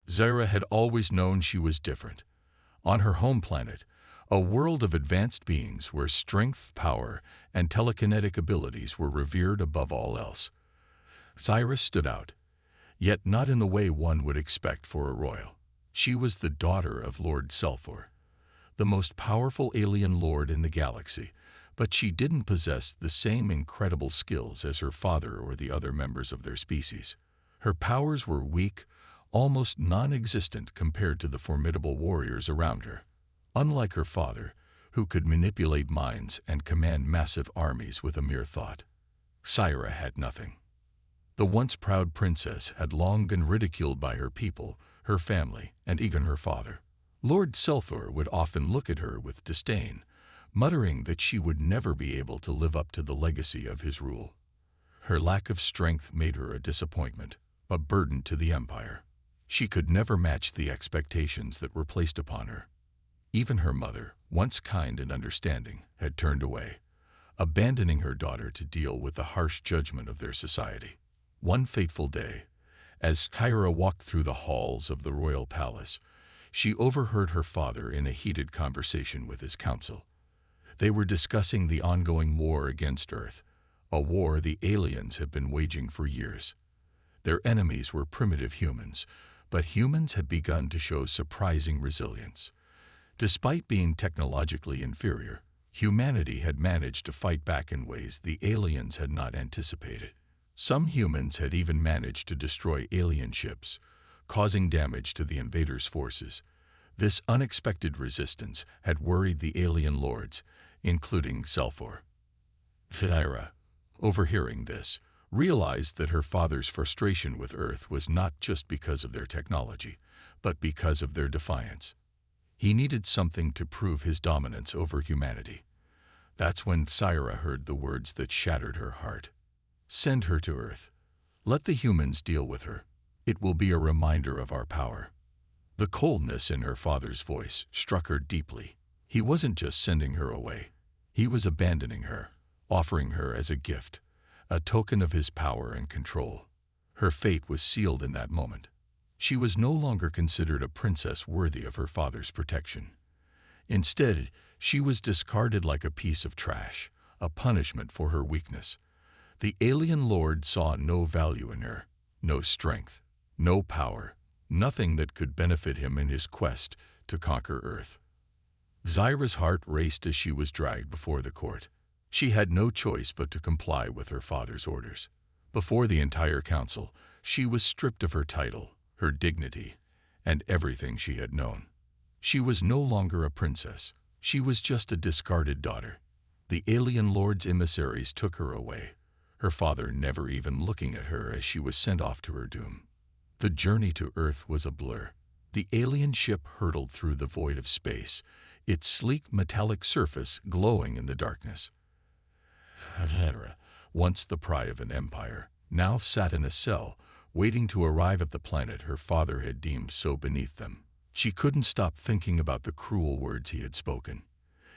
Zaira had always known she was different. On her home planet, a world of advanced beings where strength, power, and telekinetic abilities were revered above all else, Zaira stood out, yet not in the way one would expect for a royal. She was the daughter of Lord Selfor, the most powerful alien lord in the galaxy, but she didn't possess the same incredible skills as her father or the other members of their species. Her powers were weak, almost non-existent compared to the formidable warriors around her. Unlike her father, who could manipulate minds and command massive armies with a mere thought, Zaira had nothing. The once proud princess had long been ridiculed by her people, her family, and even her father. Lord Selfor would often look at her with disdain, muttering that she would never be able to live up to the legacy of his rule. Her lack of strength made her a disappointment, a burden to the empire. She could never match the expectations that were placed upon her. Even her mother, once kind and understanding, had turned away, abandoning her daughter to deal with the harsh judgment of their society. One fateful day, as Kyra walked through the halls of the royal palace, she overheard her father in a heated conversation with his council. They were discussing the ongoing war against Earth, a war the aliens had been waging for years. Their enemies were primitive humans, but humans had begun to show surprising resilience. Despite being technologically inferior, humanity had managed to fight back in ways the aliens had not anticipated. Some humans had even managed to destroy alien ships, causing damage to the invaders' forces. This unexpected resistance had worried the alien lords, including Selfor. Zaira, overhearing this, realized that her father's frustration with Earth was not just because of their technology, but because of their defiance. He needed something to prove his dominance over humanity. That's when Zaira heard the words that shattered her heart. Send her to Earth. Let the humans deal with her. It will be a reminder of our power. The coldness in her father's voice struck her deeply. He wasn't just sending her away. He was abandoning her, offering her as a gift, a token of his power and control. Her fate was sealed in that moment. She was no longer considered a princess worthy of her father's protection. Instead, she was discarded like a piece of trash, a punishment for her weakness. The alien lord saw no value in her, no strength, no power, nothing that could benefit him in his quest to conquer Earth. Zaira's heart raced as she was dragged before the court. She had no choice but to comply with her father's orders. Before the entire council, she was stripped of her title, her dignity, and everything she had known. She was no longer a princess. She was just a discarded daughter. The alien lord's emissaries took her away, her father never even looking at her as she was sent off to her doom. The journey to Earth was a blur. The alien ship hurtled through the void of space, its sleek metallic surface glowing in the darkness. Zaira, once the pride of an empire, now sat in a cell, waiting to arrive at the planet her father had deemed so beneath them. She couldn't stop thinking about the cruel words he had spoken.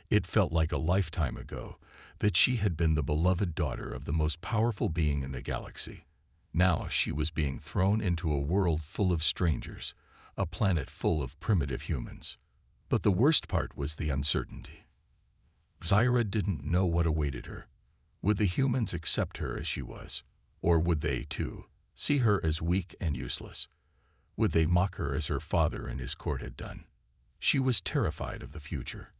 It felt like a lifetime ago that she had been the beloved daughter of the most powerful being in the galaxy. Now she was being thrown into a world full of strangers, a planet full of primitive humans. But the worst part was the uncertainty. Zaira didn't know what awaited her. Would the humans accept her as she was? Or would they, too, see her as weak and useless? Would they mock her as her father and his court had done? She was terrified of the future.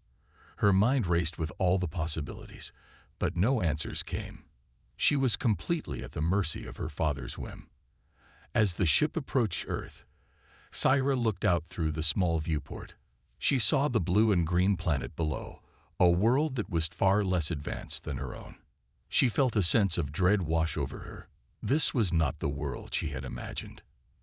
Her mind raced with all the possibilities, but no answers came. She was completely at the mercy of her father's whim. As the ship approached Earth, Zaira looked out through the small viewport. She saw the blue and green planet below, a world that was far less advanced than her own. She felt a sense of dread wash over her. This was not the world she had imagined.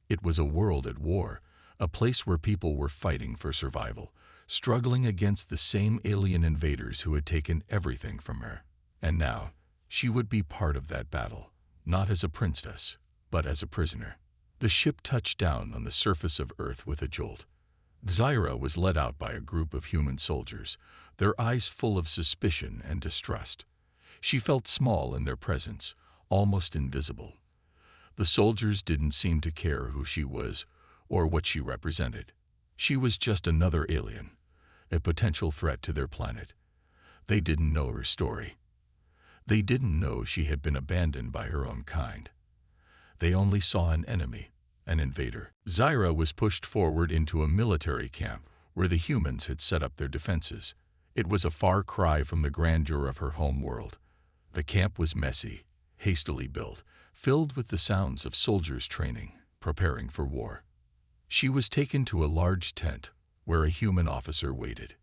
It was a world at war, a place where people were fighting for survival, struggling against the same alien invaders who had taken everything from her. And now, she would be part of that battle, not as a princess, but as a prisoner. The ship touched down on the surface of Earth with a jolt. Zaira was led out by a group of human soldiers, their eyes full of suspicion and distrust. She felt small in their presence, almost invisible. The soldiers didn't seem to care who she was or what she represented. She was just another alien, a potential threat to their planet. They didn't know her story. They didn't know she had been abandoned by her own kind. They only saw an enemy, an invader. Zyra was pushed forward into a military camp where the humans had set up their defenses. It was a far cry from the grandeur of her home world. The camp was messy, hastily built, filled with the sounds of soldiers training, preparing for war. She was taken to a large tent where a human officer waited.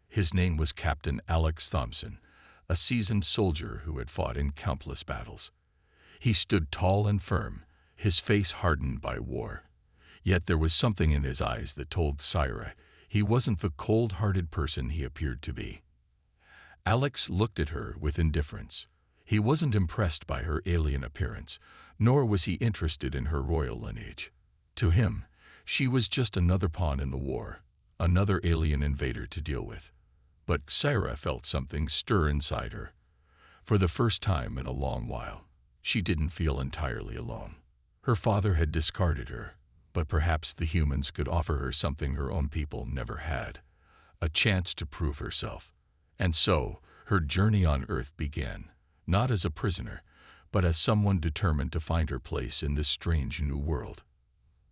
His name was Captain Alex Thompson, a seasoned soldier who had fought in countless battles. He stood tall and firm, his face hardened by war. Yet there was something in his eyes that told Zyra he wasn't the cold-hearted person he appeared to be. Alex looked at her with indifference. He wasn't impressed by her alien appearance, nor was he interested in her royal lineage. To him, she was just another pawn in the war, another alien invader to deal with. But Zyra felt something stir inside her. For the first time in a long while, she didn't feel entirely alone. Her father had discarded her, but perhaps the humans could offer her something her own people never had, a chance to prove herself. And so, her journey on Earth began, not as a prisoner, but as someone determined to find her place in this strange new world.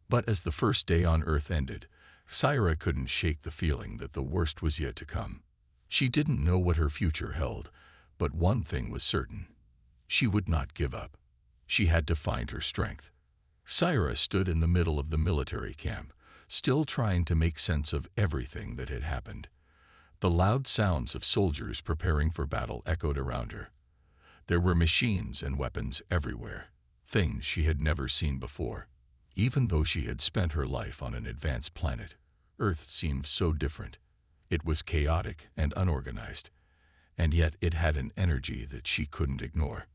But as the first day on Earth ended, Zyra couldn't shake the feeling that the worst was yet to come. She didn't know what her future held, but one thing was certain. She would not give up. She had to find her strength. Zyra stood in the middle of the military camp, still trying to make sense of everything that had happened. The loud sounds of soldiers preparing for battle echoed around her. There were machines and weapons everywhere, things she had never seen before. Even though she had spent her life on an advanced planet, Earth seemed so different. It was chaotic and unorganized, and yet it had an energy that she couldn't ignore.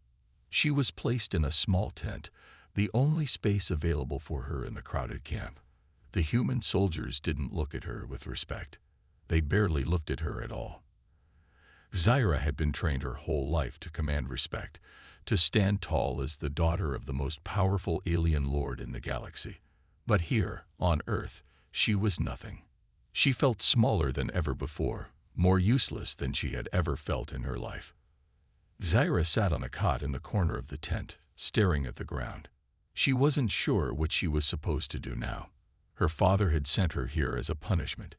She was placed in a small tent, the only space available for her in the crowded camp. The human soldiers didn't look at her with respect. They barely looked at her at all. Zyra had been trained her whole life to command respect, to stand tall as the daughter of the most powerful alien lord in the galaxy. But here, on Earth, she was nothing. She felt smaller than ever before, more useless than she had ever felt in her life. Zyra sat on a cot in the corner of the tent, staring at the ground. She wasn't sure what she was supposed to do now. Her father had sent her here as a punishment,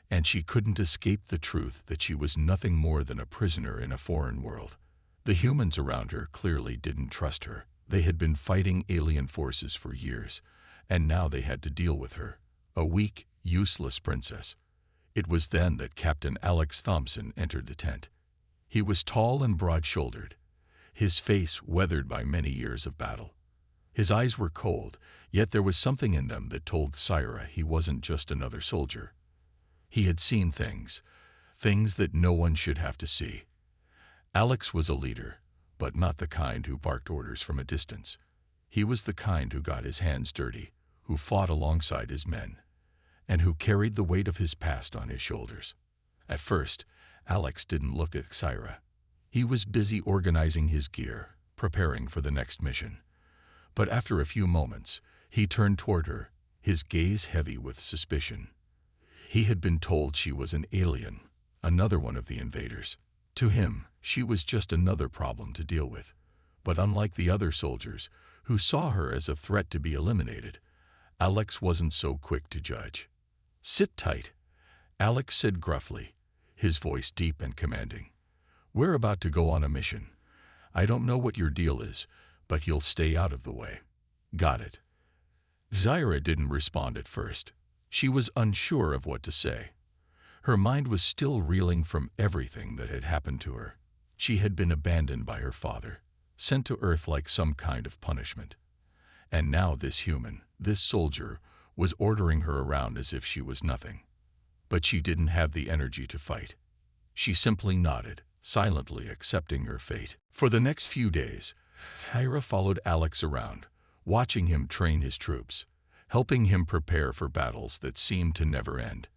and she couldn't escape the truth that she was nothing more than a prisoner in a foreign world. The humans around her clearly didn't trust her. They had been fighting alien forces for years, and now they had to deal with her, a weak, useless princess. It was then that Captain Alex Thompson entered the tent. He was tall and broad-shouldered, his face weathered by many years of battle. His eyes were cold, yet there was something in them that told Zyra he wasn't just another soldier. He had seen things that no one should have to see. Alex was a leader, but not the kind who barked orders from a distance. He was the kind who got his hands dirty, who fought alongside his men, and who carried the weight of his past on his shoulders. At first, Alex didn't look at Zyra. He was busy organizing his gear, preparing for the next mission. But after a few moments, he turned toward her, his gaze heavy with suspicion. He had been told she was an alien, another one of the invaders. To him, she was just another problem to deal with. But unlike the other soldiers, who saw her as a threat to be eliminated, Alex wasn't so quick to judge. "Sit tight," Alex said gruffly, his voice deep and commanding. "We're about to go on a mission. I don't know what your deal is, but you'll stay out of the way. Got it?" Zyra didn't respond at first. She was unsure of what to say. Her mind was still reeling from everything that had happened to her. She had been abandoned by her father, sent to Earth like some kind of punishment. And now this human, this soldier, was ordering her around as if she was nothing. But she didn't have the energy to fight. She simply nodded, silently accepting her fate. For the next few days, Zyra followed Alex around, watching him train his troops, helping him prepare for battles that seemed to never end.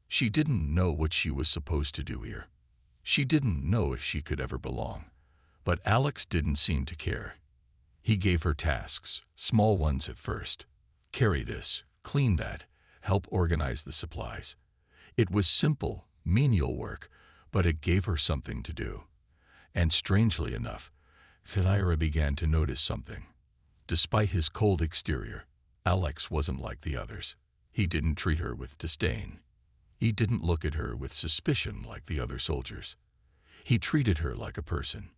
She didn't know what she was supposed to do here. She didn't know if she could ever belong. But Alex didn't seem to care. He gave her tasks, small ones at first. Carry this, clean that, help organize the supplies. It was simple, menial work, but it gave her something to do. And strangely enough, Thyra began to notice something. Despite his cold exterior, Alex wasn't like the others. He didn't treat her with disdain. He didn't look at her with suspicion like the other soldiers. He treated her like a person.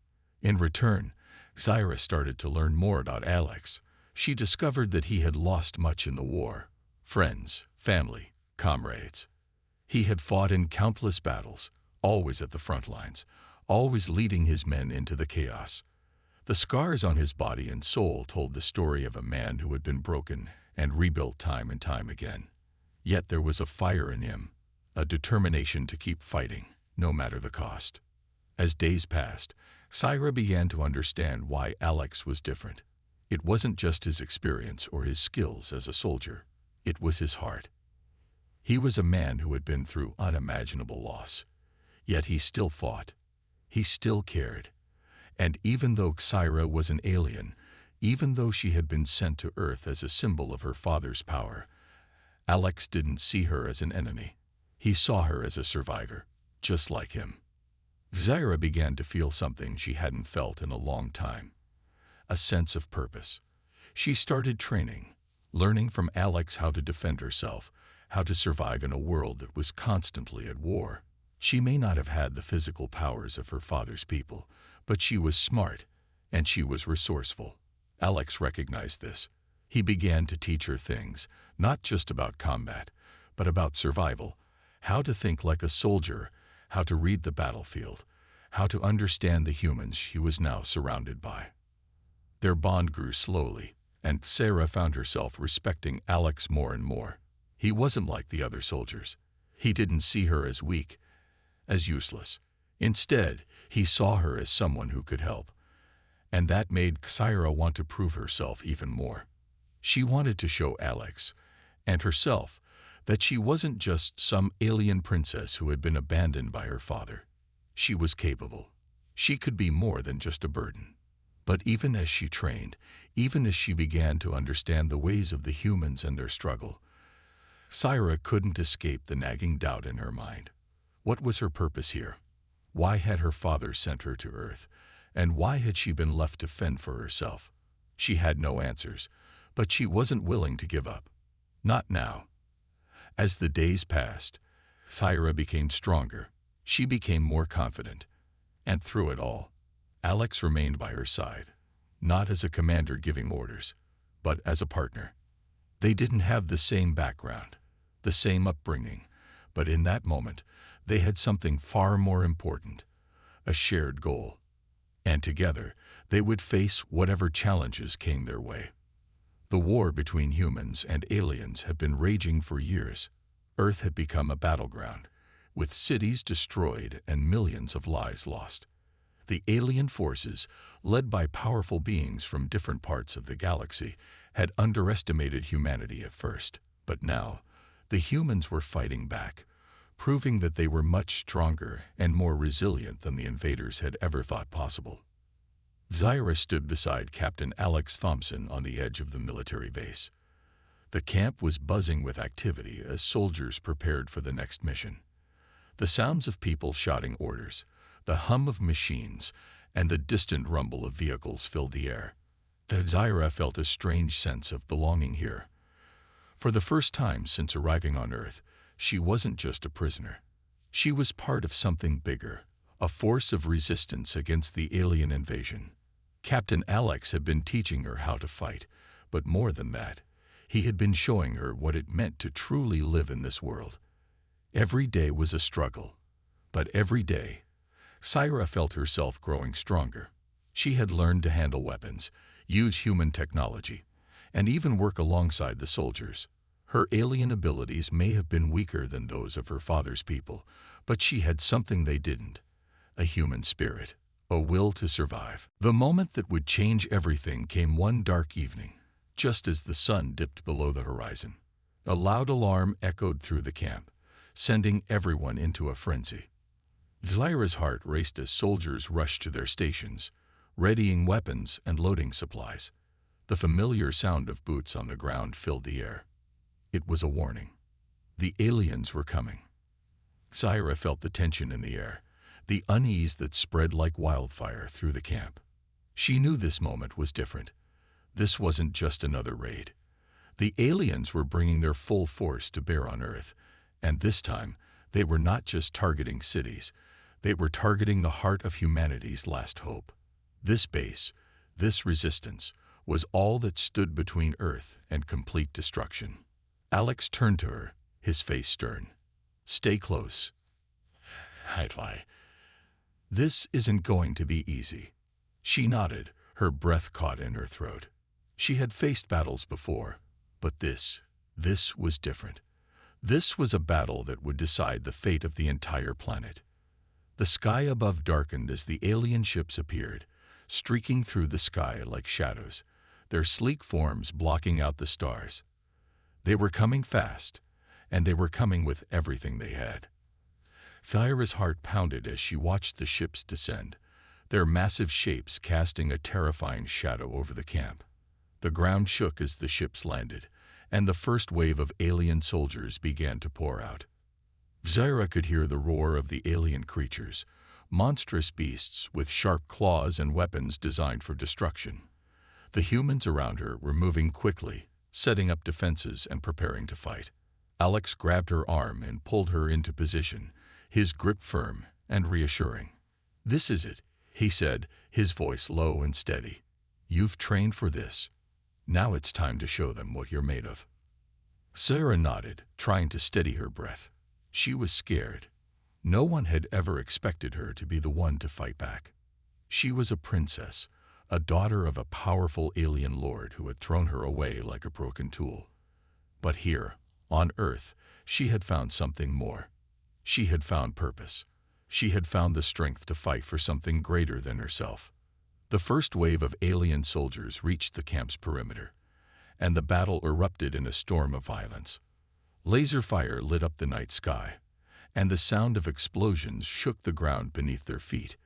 In return, Thyra started to learn more about Alex. She discovered that he had lost much in the war. Friends, family, comrades. He had fought in countless battles, always at the front lines, always leading his men into the chaos. The scars on his body and soul told the story of a man who had been broken and rebuilt time and time again. Yet there was a fire in him, a determination to keep fighting, no matter the cost. As days passed, Thyra began to understand why Alex was different. It wasn't just his experience or his skills as a soldier. It was his heart. He was a man who had been through unimaginable loss. Yet he still fought. He still cared. And even though Thyra was an alien, even though she had been sent to Earth as a symbol of her father's power, Alex didn't see her as an enemy. He saw her as a survivor, just like him. Thyra began to feel something she hadn't felt in a long time. A sense of purpose. She started training, learning from Alex how to defend herself, how to survive in a world that was constantly at war. She may not have had the physical powers of her father's people, but she was smart, and she was resourceful. Alex recognized this. He began to teach her things, not just about combat, but about survival, how to think like a soldier, how to read the battlefield, how to understand the humans she was now surrounded by. Their bond grew slowly, and Thyra found herself respecting Alex more and more. He wasn't like the other soldiers. He didn't see her as weak, as useless. Instead, he saw her as someone who could help. And that made Thyra want to prove herself even more. She wanted to show Alex, and herself, that she wasn't just some alien princess who had been abandoned by her father. She was capable. She could be more than just a burden. But even as she trained, even as she began to understand the ways of the humans and their struggle, Thyra couldn't escape the nagging doubt in her mind. What was her purpose here? Why had her father sent her to Earth? And why had she been left to fend for herself? She had no answers, but she wasn't willing to give up. Not now. As the days passed, Thyra became stronger. She became more confident. And through it all, Alex remained by her side, not as a commander giving orders, but as a partner. They didn't have the same background, the same upbringing, but in that moment, they had something far more important, a shared goal. And together, they would face whatever challenges came their way. The war between humans and aliens had been raging for years. Earth had become a battleground, with cities destroyed and millions of lives lost. The alien forces, led by powerful beings from different parts of the galaxy, had underestimated humanity at first. But now, the humans were fighting back, proving that they were much stronger and more resilient than the invaders had ever thought possible. Thyra stood beside Captain Alex Thompson on the edge of the military base. The camp was buzzing with activity as soldiers prepared for the next mission. The sounds of people shouting orders, the hum of machines, and the distant rumble of vehicles filled the air. Thyra felt a strange sense of belonging here. For the first time since arriving on Earth, she wasn't just a prisoner. She was part of something bigger, a force of resistance against the alien invasion. Captain Alex had been teaching her how to fight, but more than that, he had been showing her what it meant to truly live in this world. Every day was a struggle, but every day, Thyra felt herself growing stronger. She had learned to handle weapons, use human technology, and even work alongside the soldiers. Her alien abilities may have been weaker than those of her father's people, but she had something they didn't, a human spirit, a will to survive. The moment that would change everything came one dark evening, just as the sun dipped below the horizon. A loud alarm echoed through the camp, sending everyone into a frenzy. Thyra's heart raced as soldiers rushed to their stations, readying weapons and loading supplies. The familiar sound of boots on the ground filled the air. It was a warning. The aliens were coming. Syra felt the tension in the air, the unease that spread like wildfire through the camp. She knew this moment was different. This wasn't just another raid. The aliens were bringing their full force to bear on Earth, and this time, they were not just targeting cities. They were targeting the heart of humanity's last hope. This base, this resistance, was all that stood between Earth and complete destruction. Alex turned to her, his face stern. "Stay close. HFY. This isn't going to be easy." She nodded, her breath caught in her throat. She had faced battles before, but this was different. This was a battle that would decide the fate of the entire planet. The sky above darkened as the alien ships appeared, streaking through the sky like shadows, their sleek forms blocking out the stars. They were coming fast, and they were coming with everything they had. Thyra's heart pounded as she watched the ships descend, their massive shapes casting a terrifying shadow over the camp. The ground shook as the ships landed, and the first wave of alien soldiers began to pour out. Thyra could hear the roar of the alien creatures, monstrous beasts with sharp claws and weapons designed for destruction. The humans around her were moving quickly, setting up defenses and preparing to fight. Alex grabbed her arm and pulled her into position, his grip firm and reassuring. "This is it," he said, his voice low and steady. "You've trained for this. Now it's time to show them what you're made of." Sarah nodded, trying to steady her breath. She was scared. No one had ever expected her to be the one to fight back. She was a princess, a daughter of a powerful alien lord who had thrown her away like a broken tool. But here, on Earth, she had found something more. She had found purpose. She had found the strength to fight for something greater than herself. The first wave of alien soldiers reached the camp's perimeter, and the battle erupted in a storm of violence. Laser fire lit up the night sky, and the sound of explosions shook the ground beneath their feet.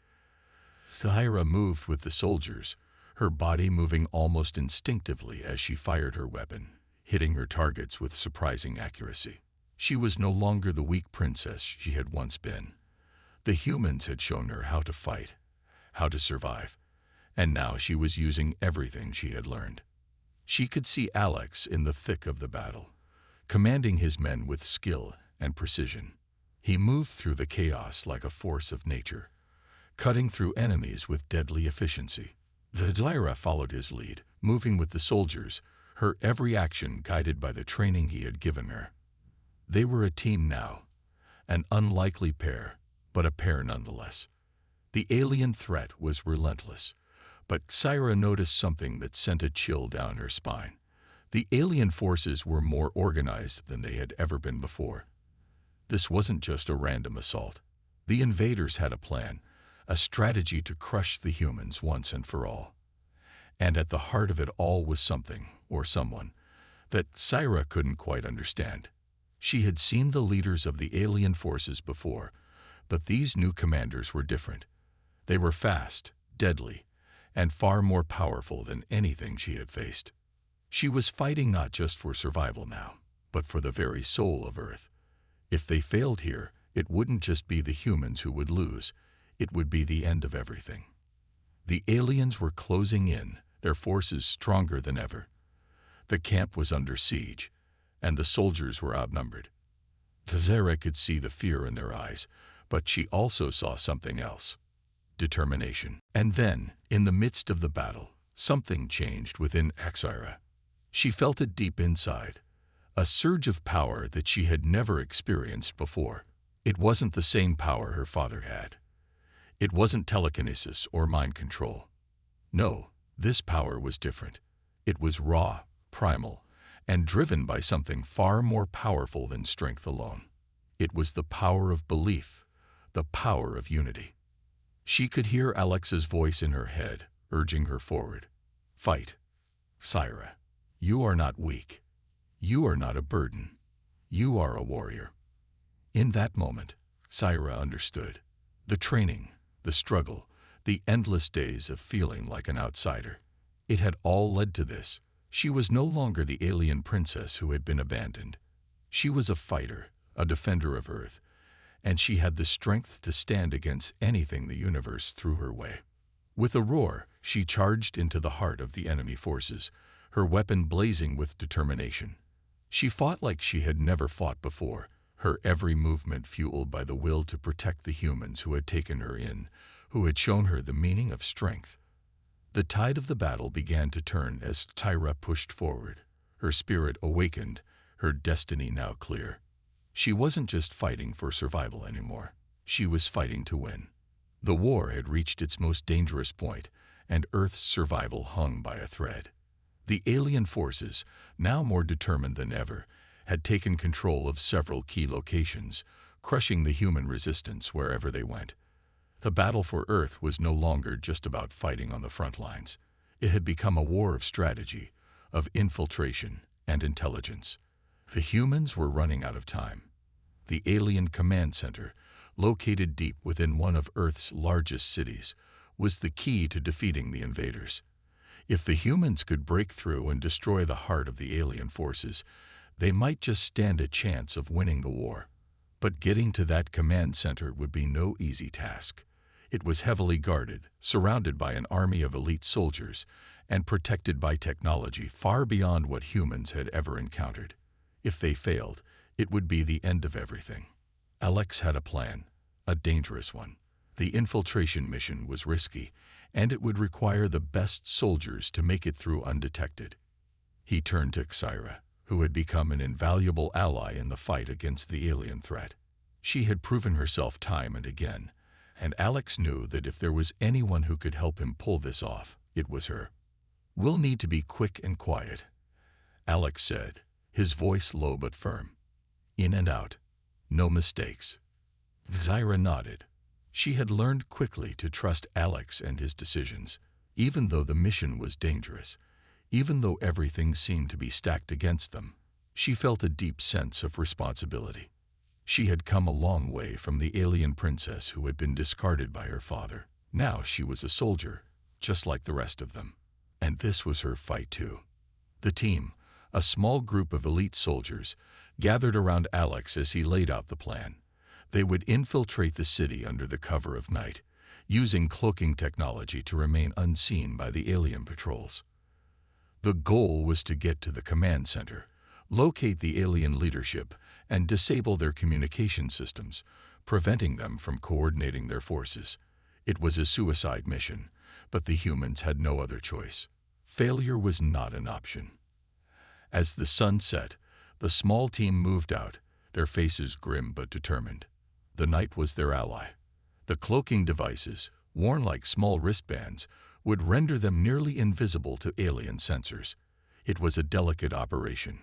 Thyra moved with the soldiers, her body moving almost instinctively as she fired her weapon, hitting her targets with surprising accuracy. She was no longer the weak princess she had once been. The humans had shown her how to fight, how to survive, and now she was using everything she had learned. She could see Alex in the thick of the battle, commanding his men with skill and precision. He moved through the chaos like a force of nature, cutting through enemies with deadly efficiency. Thyra followed his lead, moving with the soldiers, her every action guided by the training he had given her. They were a team now, an unlikely pair, but a pair nonetheless. The alien threat was relentless, but Thyra noticed something that sent a chill down her spine. The alien forces were more organized than they had ever been before. This wasn't just a random assault. The invaders had a plan, a strategy to crush the humans once and for all. And at the heart of it all was something, or someone, that Thyra couldn't quite understand. She had seen the leaders of the alien forces before, but these new commanders were different. They were fast, deadly, and far more powerful than anything she had faced. She was fighting not just for survival now, but for the very soul of Earth. If they failed here, it wouldn't just be the humans who would lose, it would be the end of everything. The aliens were closing in, their forces stronger than ever. The camp was under siege, and the soldiers were outnumbered. Thyra could see the fear in their eyes, but she also saw something else: determination. And then, in the midst of the battle, something changed within Thyra. She felt it deep inside, a surge of power that she had never experienced before. It wasn't the same power her father had. It wasn't telekinesis or mind control. No, this power was different. It was raw, primal, and driven by something far more powerful than strength alone. It was the power of belief, the power of unity. She could hear Alex's voice in her head, urging her forward. "Fight, Thyra. You are not weak. You are not a burden. You are a warrior." In that moment, Thyra understood. The training, the struggle, the endless days of feeling like an outsider. It had all led to this. She was no longer the alien princess who had been abandoned. She was a fighter, a defender of Earth, and she had the strength to stand against anything the universe threw her way. With a roar, she charged into the heart of the enemy forces, her weapon blazing with determination. She fought like she had never fought before, her every movement fueled by the will to protect the humans who had taken her in, who had shown her the meaning of strength. The tide of the battle began to turn as Tyra pushed forward, her spirit awakened, her destiny now clear. She wasn't just fighting for survival anymore. She was fighting to win. The war had reached its most dangerous point, and Earth's survival hung by a thread. The alien forces, now more determined than ever, had taken control of several key locations, crushing the human resistance wherever they went. The battle for Earth was no longer just about fighting on the front lines. It had become a war of strategy, of infiltration and intelligence. The humans were running out of time. The alien command center, located deep within one of Earth's largest cities, was the key to defeating the invaders. If the humans could break through and destroy the heart of the alien forces, they might just stand a chance of winning the war. But getting to that command center would be no easy task. It was heavily guarded, surrounded by an army of elite soldiers, and protected by technology far beyond what humans had ever encountered. If they failed, it would be the end of everything. Alex had a plan, a dangerous one. The infiltration mission was risky, and it would require the best soldiers to make it through undetected. He turned to Xyra, who had become an invaluable ally in the fight against the alien threat. She had proven herself time and again, and Alex knew that if there was anyone who could help him pull this off, it was her. "We'll need to be quick and quiet," Alex said, his voice low but firm. "In and out. No mistakes." Xyra nodded. She had learned quickly to trust Alex and his decisions, even though the mission was dangerous, even though everything seemed to be stacked against them. She felt a deep sense of responsibility. She had come a long way from the alien princess who had been discarded by her father. Now she was a soldier, just like the rest of them. And this was her fight too. The team, a small group of elite soldiers, gathered around Alex as he laid out the plan. They would infiltrate the city under the cover of night, using cloaking technology to remain unseen by the alien patrols. The goal was to get to the command center, locate the alien leadership, and disable their communication systems, preventing them from coordinating their forces. It was a suicide mission, but the humans had no other choice. Failure was not an option. As the sun set, the small team moved out, their faces grim but determined. The night was their ally. The cloaking devices, worn like small wristbands, would render them nearly invisible to alien sensors. It was a delicate operation.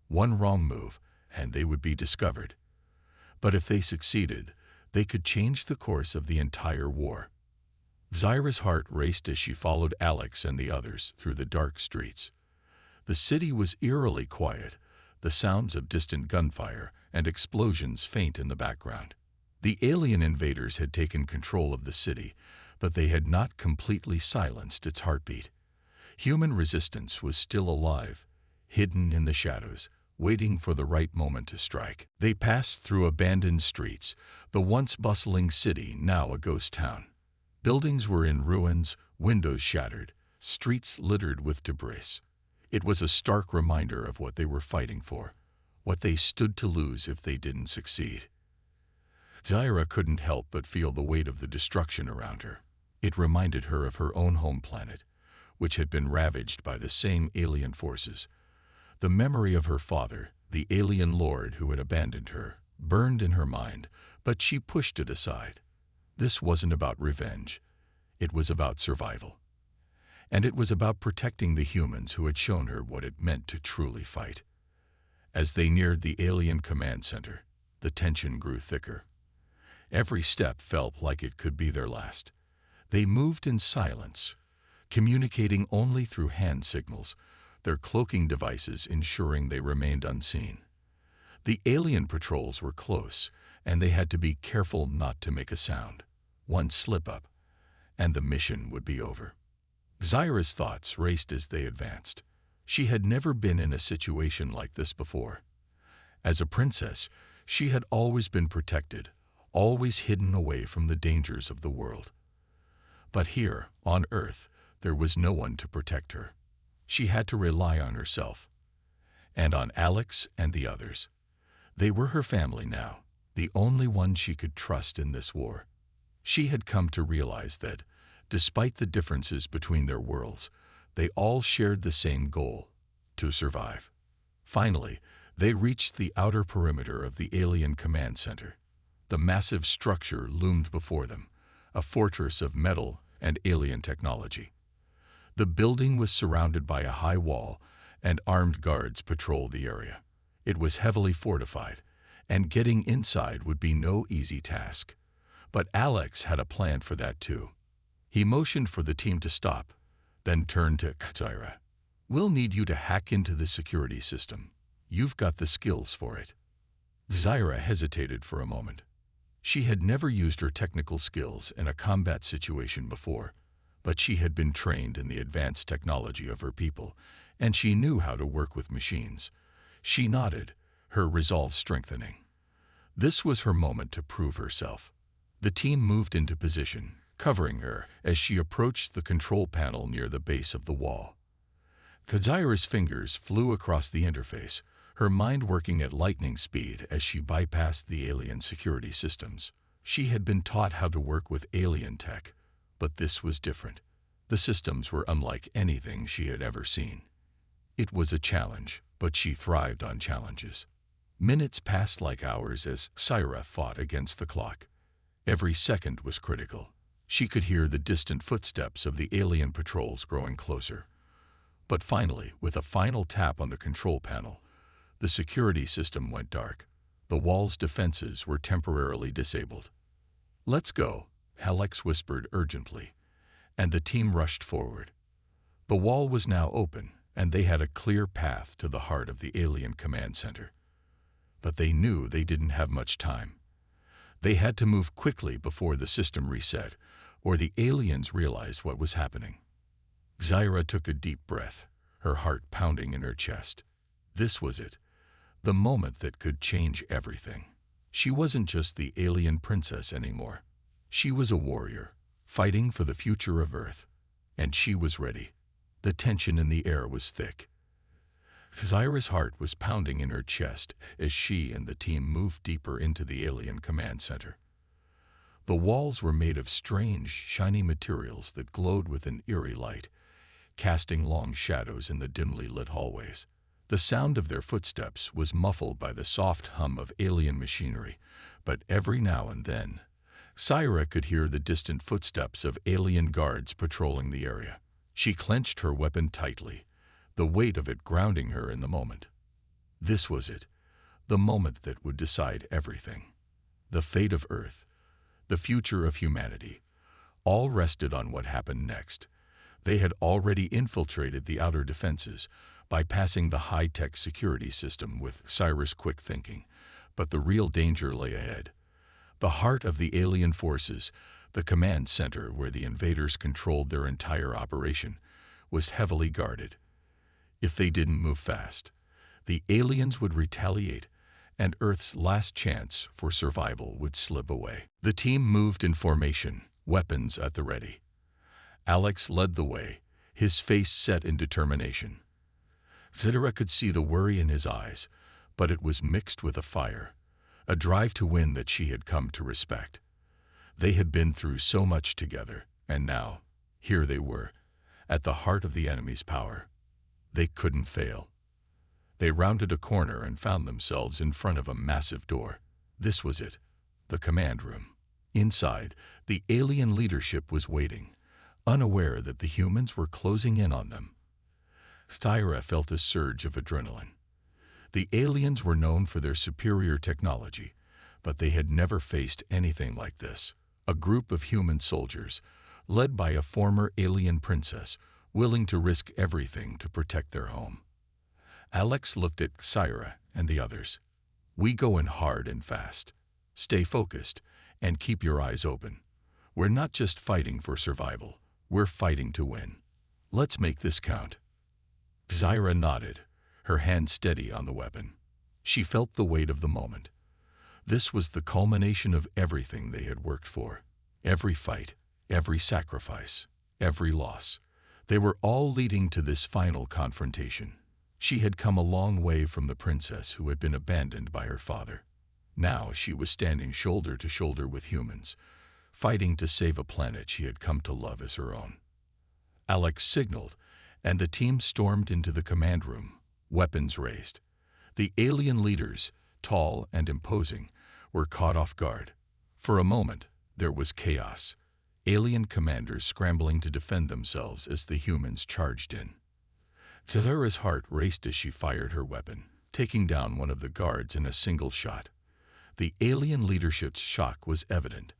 One wrong move, and they would be discovered. But if they succeeded, they could change the course of the entire war. Xyra's heart raced as she followed Alex and the others through the dark streets. The city was eerily quiet, the sounds of distant gunfire and explosions faint in the background. The alien invaders had taken control of the city, but they had not completely silenced its heartbeat. Human resistance was still alive, hidden in the shadows, waiting for the right moment to strike. They passed through abandoned streets, the once bustling city now a ghost town. Buildings were in ruins, windows shattered, streets littered with debris. It was a stark reminder of what they were fighting for, what they stood to lose if they didn't succeed. Xyra couldn't help but feel the weight of the destruction around her. It reminded her of her own home planet, which had been ravaged by the same alien forces. The memory of her father, the alien lord who had abandoned her, burned in her mind, but she pushed it aside. This wasn't about revenge. It was about survival. And it was about protecting the humans who had shown her what it meant to truly fight. As they neared the alien command center, the tension grew thicker. Every step felt like it could be their last. They moved in silence, communicating only through hand signals, their cloaking devices ensuring they remained unseen. The alien patrols were close, and they had to be careful not to make a sound. One slip-up, and the mission would be over. Xyra's thoughts raced as they advanced. She had never been in a situation like this before. As a princess, she had always been protected, always hidden away from the dangers of the world. But here, on Earth, there was no one to protect her. She had to rely on herself, and on Alex and the others. They were her family now, the only one she could trust in this war. She had come to realize that, despite the differences between their worlds, they all shared the same goal: to survive. Finally, they reached the outer perimeter of the alien command center. The massive structure loomed before them, a fortress of metal and alien technology. The building was surrounded by a high wall, and armed guards patrolled the area. It was heavily fortified, and getting inside would be no easy task. But Alex had a plan for that too. He motioned for the team to stop, then turned to Zyra. "We'll need you to hack into the security system. You've got the skills for it." Zyra hesitated for a moment. She had never used her technical skills in a combat situation before, but she had been trained in the advanced technology of her people, and she knew how to work with machines. She nodded, her resolve strengthening. This was her moment to prove herself. The team moved into position, covering her as she approached the control panel near the base of the wall. Zyra's fingers flew across the interface, her mind working at lightning speed as she bypassed the alien security systems. She had been taught how to work with alien tech, but this was different. The systems were unlike anything she had ever seen. It was a challenge, but she thrived on challenges. Minutes passed like hours as Zyra fought against the clock. Every second was critical. She could hear the distant footsteps of the alien patrols growing closer. But finally, with a final tap on the control panel, the security system went dark. The wall's defenses were temporarily disabled. "Let's go," Alex whispered urgently, and the team rushed forward. The wall was now open, and they had a clear path to the heart of the alien command center. But they knew they didn't have much time. They had to move quickly before the system reset, or the aliens realized what was happening. Zyra took a deep breath, her heart pounding in her chest. This was it, the moment that could change everything. She wasn't just the alien princess anymore. She was a warrior, fighting for the future of Earth. And she was ready. The tension in the air was thick. Zyra's heart was pounding in her chest as she and the team moved deeper into the alien command center. The walls were made of strange, shiny materials that glowed with an eerie light, casting long shadows in the dimly lit hallways. The sound of their footsteps was muffled by the soft hum of alien machinery, but every now and then, Zyra could hear the distant footsteps of alien guards patrolling the area. She clenched her weapon tightly, the weight of it grounding her in the moment. This was it, the moment that would decide everything. The fate of Earth, the future of humanity, all rested on what happened next. They had already infiltrated the outer defenses, bypassing the high-tech security system with Zyra's quick thinking, but the real danger lay ahead. The heart of the alien forces, the command center where the invaders controlled their entire operation, was heavily guarded. If they didn't move fast, the aliens would retaliate, and Earth's last chance for survival would slip away. The team moved in formation, weapons at the ready. Alex led the way, his face set in determination. Zyra could see the worry in his eyes, but it was mixed with a fire, a drive to win that she had come to respect. They had been through so much together, and now, here they were, at the heart of the enemy's power. They couldn't fail. They rounded a corner and found themselves in front of a massive door. This was it, the command room. Inside, the alien leadership was waiting, unaware that the humans were closing in on them. Zyra felt a surge of adrenaline. The aliens were known for their superior technology, but they had never faced anything like this. A group of human soldiers, led by a former alien princess, willing to risk everything to protect their home. Alex looked at Zyra and the others. "We go in hard and fast. Stay focused and keep your eyes open. We're not just fighting for survival, we're fighting to win. Let's make this count." Zyra nodded, her hand steady on the weapon. She felt the weight of the moment. This was the culmination of everything they had worked for. Every fight, every sacrifice, every loss. They were all leading to this final confrontation. She had come a long way from the princess who had been abandoned by her father. Now she was standing shoulder to shoulder with humans, fighting to save a planet she had come to love as her own. Alex signaled, and the team stormed into the command room, weapons raised. The alien leaders, tall and imposing, were caught off guard. For a moment, there was chaos. Alien commanders scrambling to defend themselves as the humans charged in. Zahira's heart raced as she fired her weapon, taking down one of the guards in a single shot. The alien leadership's shock was evident.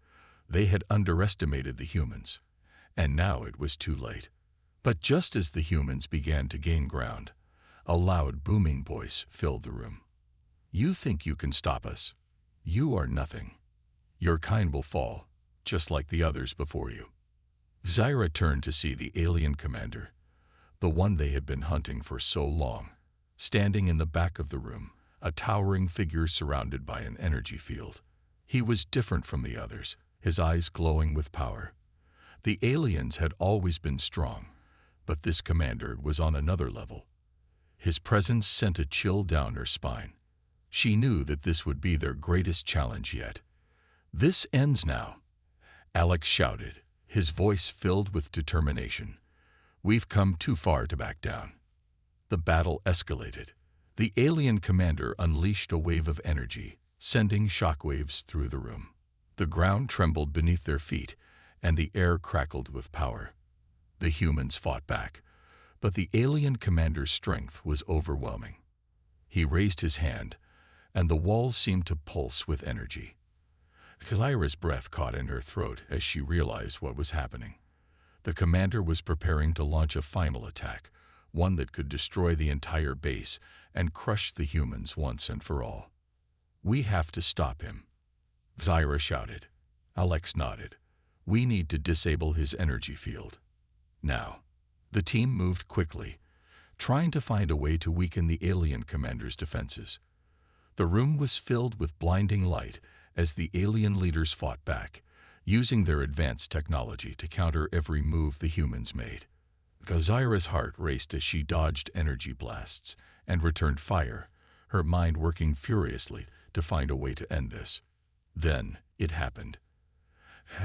They had underestimated the humans, and now it was too late. But just as the humans began to gain ground, a loud, booming voice filled the room. "You think you can stop us? You are nothing. Your kind will fall, just like the others before you." Zahira turned to see the alien commander, the one they had been hunting for so long, standing in the back of the room, a towering figure surrounded by an energy field. He was different from the others, his eyes glowing with power. The aliens had always been strong, but this commander was on another level. His presence sent a chill down her spine. She knew that this would be their greatest challenge yet. "This ends now," Alex shouted, his voice filled with determination. "We've come too far to back down." The battle escalated. The alien commander unleashed a wave of energy, sending shockwaves through the room. The ground trembled beneath their feet, and the air crackled with power. The humans fought back, but the alien commander's strength was overwhelming. He raised his hand, and the walls seemed to pulse with energy. Zahira's breath caught in her throat as she realized what was happening. The commander was preparing to launch a final attack, one that could destroy the entire base and crush the humans once and for all. "We have to stop him," Zahira shouted. Alex nodded. "We need to disable his energy field. Now." The team moved quickly, trying to find a way to weaken the alien commander's defenses. The room was filled with blinding light as the alien leaders fought back, using their advanced technology to counter every move the humans made. Zahira's heart raced as she dodged energy blasts and returned fire, her mind working furiously to find a way to end this. Then it happened.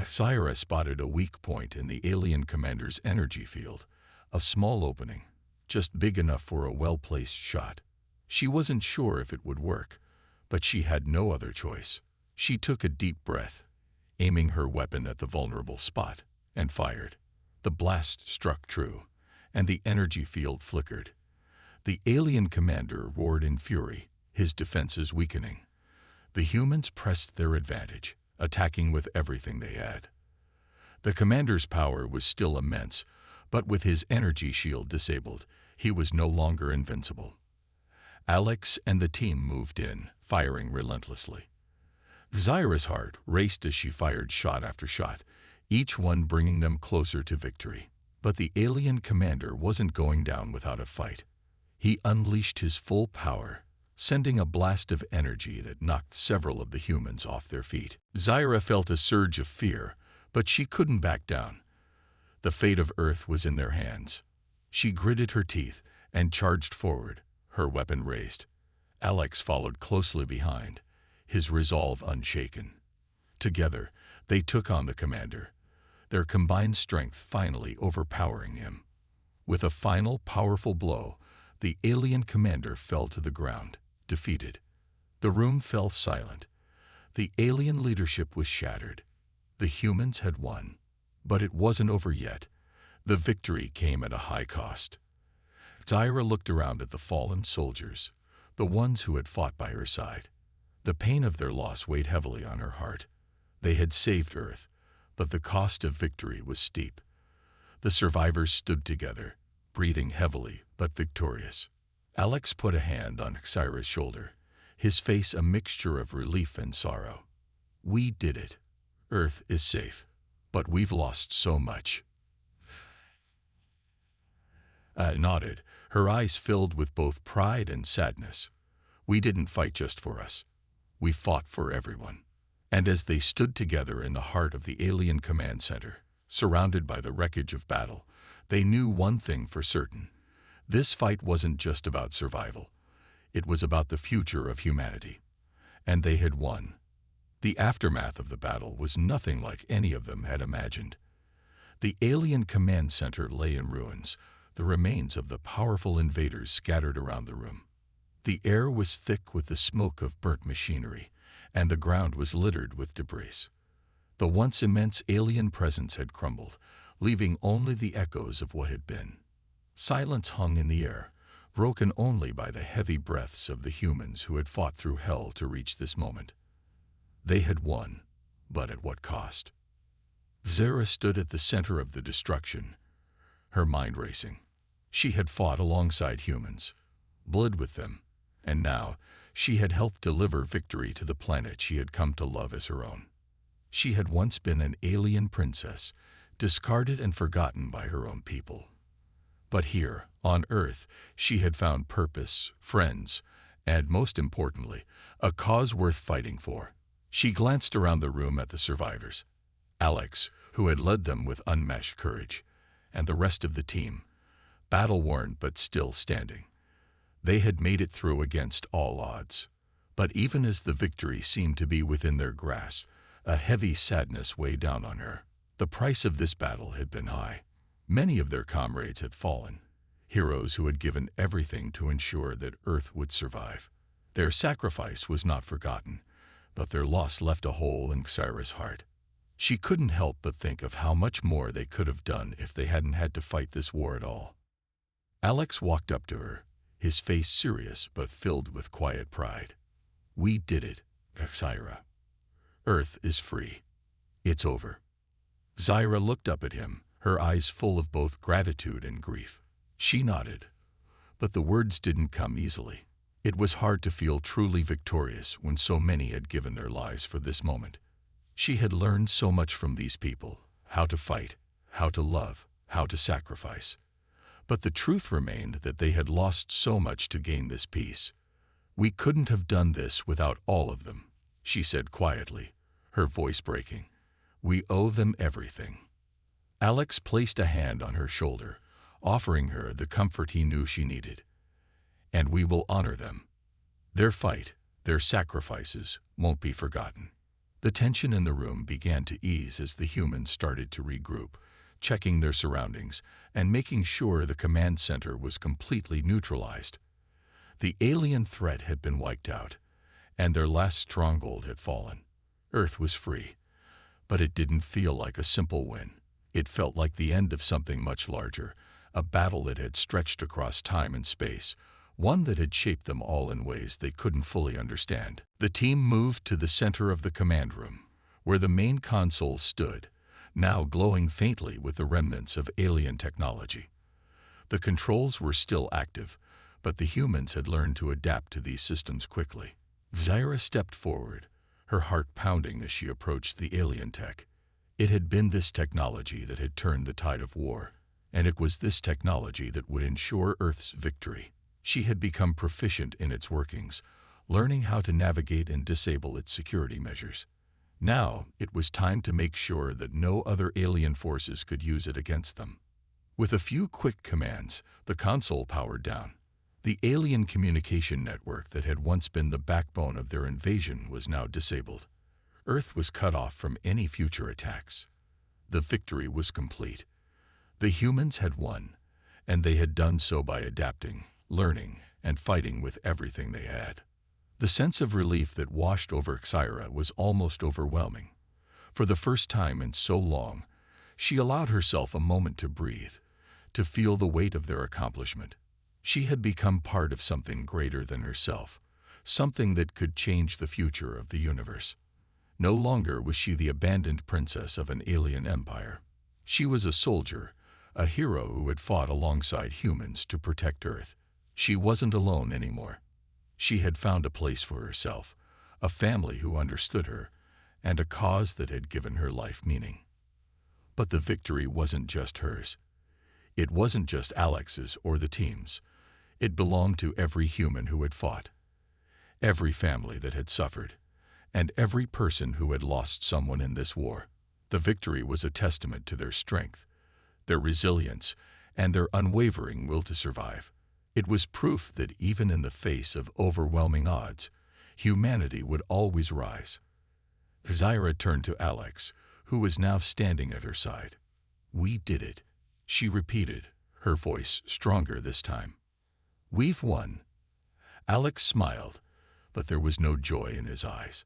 Zahira spotted a weak point in the alien commander's energy field, a small opening, just big enough for a well-placed shot. She wasn't sure if it would work, but she had no other choice. She took a deep breath, aiming her weapon at the vulnerable spot, and fired. The blast struck true, and the energy field flickered. The alien commander roared in fury, his defenses weakening. The humans pressed their advantage, attacking with everything they had. The commander's power was still immense, but with his energy shield disabled, he was no longer invincible. Alex and the team moved in, firing relentlessly. Zahira's heart raced as she fired shot after shot, each one bringing them closer to victory. But the alien commander wasn't going down without a fight. He unleashed his full power, sending a blast of energy that knocked several of the humans off their feet. Zahira felt a surge of fear, but she couldn't back down. The fate of Earth was in their hands. She gritted her teeth and charged forward, her weapon raised. Alex followed closely behind, his resolve unshaken. Together, they took on the commander, their combined strength finally overpowering him. With a final powerful blow, the alien commander fell to the ground, defeated. The room fell silent. The alien leadership was shattered. The humans had won. But it wasn't over yet. The victory came at a high cost. Zahira looked around at the fallen soldiers, the ones who had fought by her side. The pain of their loss weighed heavily on her heart. They had saved Earth, but the cost of victory was steep. The survivors stood together, breathing heavily but victorious. Alex put a hand on Zahira's shoulder, his face a mixture of relief and sorrow. "We did it. Earth is safe. But we've lost so much." Nodded, her eyes filled with both pride and sadness. We didn't fight just for us. We fought for everyone. And as they stood together in the heart of the alien command center, surrounded by the wreckage of battle, they knew one thing for certain. This fight wasn't just about survival. It was about the future of humanity. And they had won. The aftermath of the battle was nothing like any of them had imagined. The alien command center lay in ruins, the remains of the powerful invaders scattered around the room. The air was thick with the smoke of burnt machinery, and the ground was littered with debris. The once immense alien presence had crumbled, leaving only the echoes of what had been. Silence hung in the air, broken only by the heavy breaths of the humans who had fought through hell to reach this moment. They had won, but at what cost? Zara stood at the center of the destruction, her mind racing. She had fought alongside humans, bled with them, and now she had helped deliver victory to the planet she had come to love as her own. She had once been an alien princess, discarded and forgotten by her own people. But here, on Earth, she had found purpose, friends, and, most importantly, a cause worth fighting for. She glanced around the room at the survivors. Alex, who had led them with unmatched courage, and the rest of the team, battle-worn but still standing. They had made it through against all odds. But even as the victory seemed to be within their grasp, a heavy sadness weighed down on her. The price of this battle had been high. Many of their comrades had fallen, heroes who had given everything to ensure that Earth would survive. Their sacrifice was not forgotten, but their loss left a hole in Xyra's heart. She couldn't help but think of how much more they could have done if they hadn't had to fight this war at all. Alex walked up to her, his face serious but filled with quiet pride. "We did it, Xyra. Earth is free. It's over." Xyra looked up at him, her eyes full of both gratitude and grief. She nodded, but the words didn't come easily. It was hard to feel truly victorious when so many had given their lives for this moment. She had learned so much from these people, how to fight, how to love, how to sacrifice. But the truth remained that they had lost so much to gain this peace. "We couldn't have done this without all of them," she said quietly, her voice breaking. "We owe them everything." Alex placed a hand on her shoulder, offering her the comfort he knew she needed. "And we will honor them. Their fight, their sacrifices, won't be forgotten." The tension in the room began to ease as the humans started to regroup, checking their surroundings and making sure the command center was completely neutralized. The alien threat had been wiped out, and their last stronghold had fallen. Earth was free, but it didn't feel like a simple win. It felt like the end of something much larger, a battle that had stretched across time and space, one that had shaped them all in ways they couldn't fully understand. The team moved to the center of the command room, where the main console stood, now glowing faintly with the remnants of alien technology. The controls were still active, but the humans had learned to adapt to these systems quickly. Xyra stepped forward, her heart pounding as she approached the alien tech. It had been this technology that had turned the tide of war, and it was this technology that would ensure Earth's victory. She had become proficient in its workings, learning how to navigate and disable its security measures. Now, it was time to make sure that no other alien forces could use it against them. With a few quick commands, the console powered down. The alien communication network that had once been the backbone of their invasion was now disabled. Earth was cut off from any future attacks. The victory was complete. The humans had won, and they had done so by adapting, learning, and fighting with everything they had. The sense of relief that washed over Xyra was almost overwhelming. For the first time in so long, she allowed herself a moment to breathe, to feel the weight of their accomplishment. She had become part of something greater than herself, something that could change the future of the universe. No longer was she the abandoned princess of an alien empire. She was a soldier, a hero who had fought alongside humans to protect Earth. She wasn't alone anymore. She had found a place for herself, a family who understood her, and a cause that had given her life meaning. But the victory wasn't just hers. It wasn't just Alex's or the team's. It belonged to every human who had fought. every family that had suffered, and every person who had lost someone in this war. The victory was a testament to their strength, their resilience, and their unwavering will to survive. It was proof that even in the face of overwhelming odds, humanity would always rise. Zaira turned to Alex, who was now standing at her side. "We did it," she repeated, her voice stronger this time. "We've won." Alex smiled, but there was no joy in his eyes.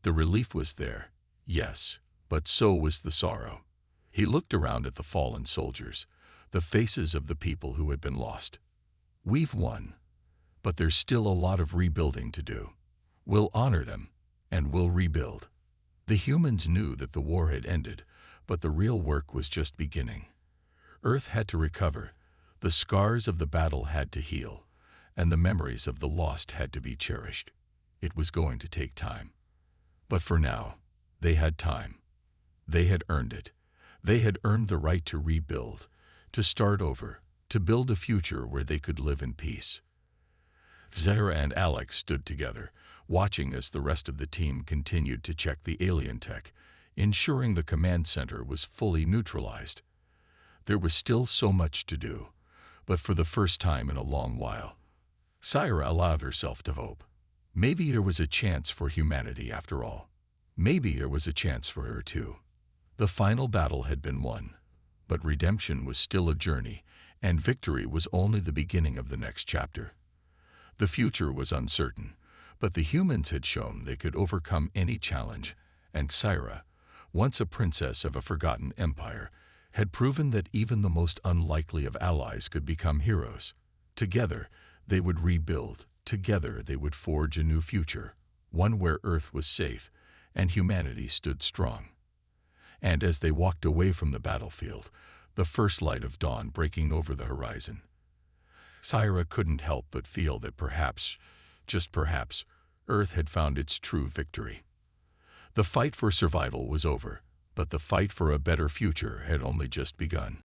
The relief was there, yes, but so was the sorrow. He looked around at the fallen soldiers, the faces of the people who had been lost. "We've won, but there's still a lot of rebuilding to do. We'll honor them, and we'll rebuild." The humans knew that the war had ended, but the real work was just beginning. Earth had to recover, the scars of the battle had to heal, and the memories of the lost had to be cherished. It was going to take time. But for now, they had time. They had earned it. They had earned the right to rebuild, to start over, to build a future where they could live in peace. Zaira and Alex stood together, watching as the rest of the team continued to check the alien tech, ensuring the command center was fully neutralized. There was still so much to do, but for the first time in a long while, Zaira allowed herself to hope. Maybe there was a chance for humanity after all. Maybe there was a chance for her too. The final battle had been won, but redemption was still a journey, and victory was only the beginning of the next chapter. The future was uncertain, but the humans had shown they could overcome any challenge, and Zaira, once a princess of a forgotten empire, had proven that even the most unlikely of allies could become heroes. Together, they would rebuild. Together, they would forge a new future, one where Earth was safe and humanity stood strong. And as they walked away from the battlefield, the first light of dawn breaking over the horizon, Zaira couldn't help but feel that perhaps, just perhaps, Earth had found its true victory. The fight for survival was over, but the fight for a better future had only just begun.